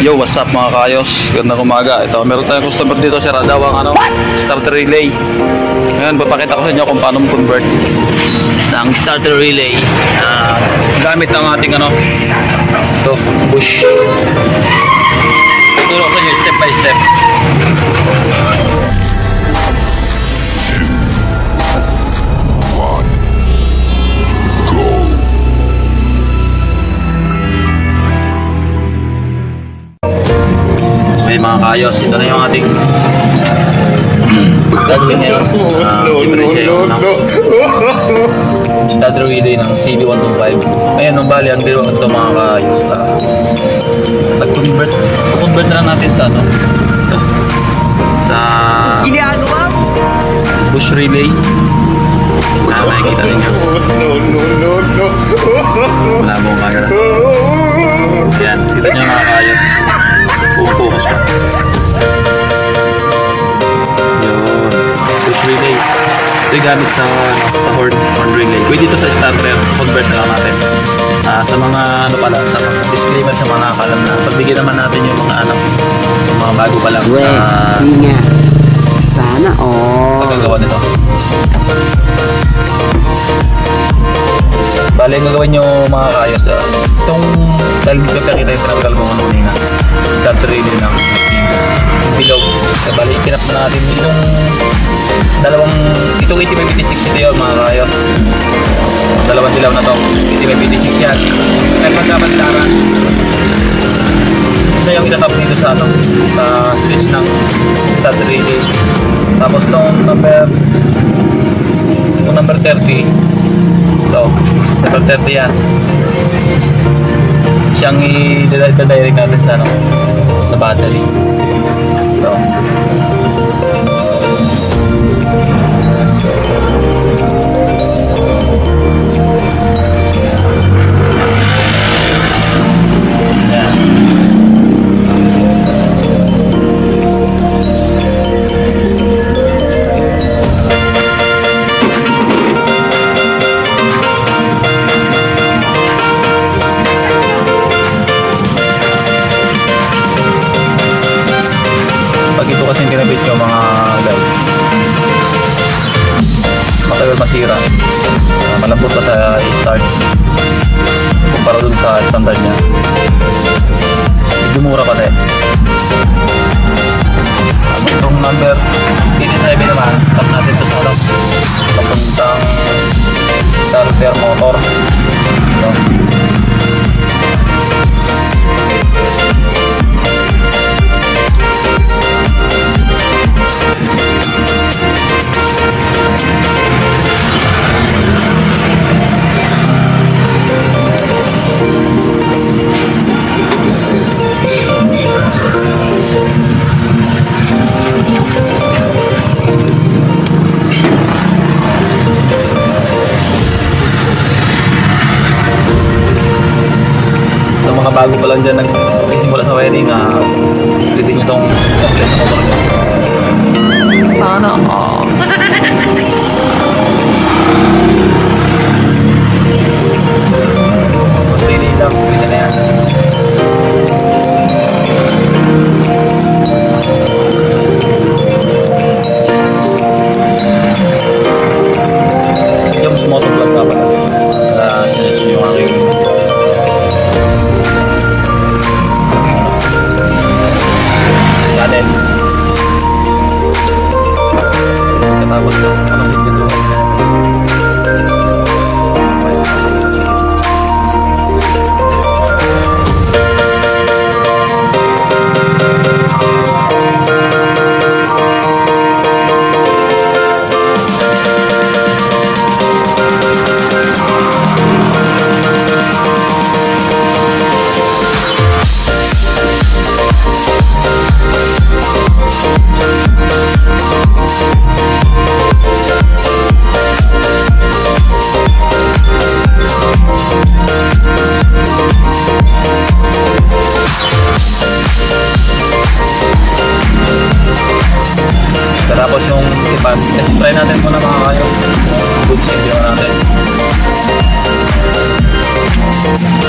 Yo, what's up mga kayos? Gandang umaga. Ito, meron tayong customer dito. Sira daw ang starter relay. Ngayon, papakita ko sa inyo kung paano convert ng starter relay gamit ng ating ito, push. Tuturo ko sa inyo step by step. Mga kayos, ito na yung ating gagawin ngayon. Starter relay ng CB125. Ayan, nung bali, ang dito ito mga kayos. Convert na lang natin sa sa push relay. Nakikita ninyo. Malabo mga ayan, kita nyo mga kayos. Focus pa. Yun. Push relay. Ito yung gamit sa horn relay. Pwede dito sa starter. Convert na lang natin. Sa mga sa mga disclaimer sa mga nakalam na pagbigyan naman natin yung mga yung mga bago pa lang. Inga. Sana magagawa nito. Bale, gagawin nyo mga kayos. Itong dahil magkakita yung tinatgal ko kanina. Starter relay ng bilog. Bali, kinap na natin itong 85-86 ito yun mga kayos. Dalawang dilaw na to. 85-86 yan. Kaya magkabantaran. Ito yung itatap dito sa switch ng starter relay. Tapos itong number 30. Ito, number 30 yan. Siyang i-direct natin sa battery. Ito. Yan. Ito kasi tinabit nyo mga guys, matagal masira. Malambot pa sa start kumpara dun sa standard nya. Medyo mura pa din. Itong number 87 naman, tap natin ito sa papuntang starter motor. Mga bago pa lang dyan nagsisimula sa wiring, pwede nyo itong complete na motor nyo. Sana mas relay lang, pwede na yan. Yung motor plug na pala yung aking natin. Katapos yung dito. Tapos yung ipan, try natin muna mga kayo. Good safety natin. Ito.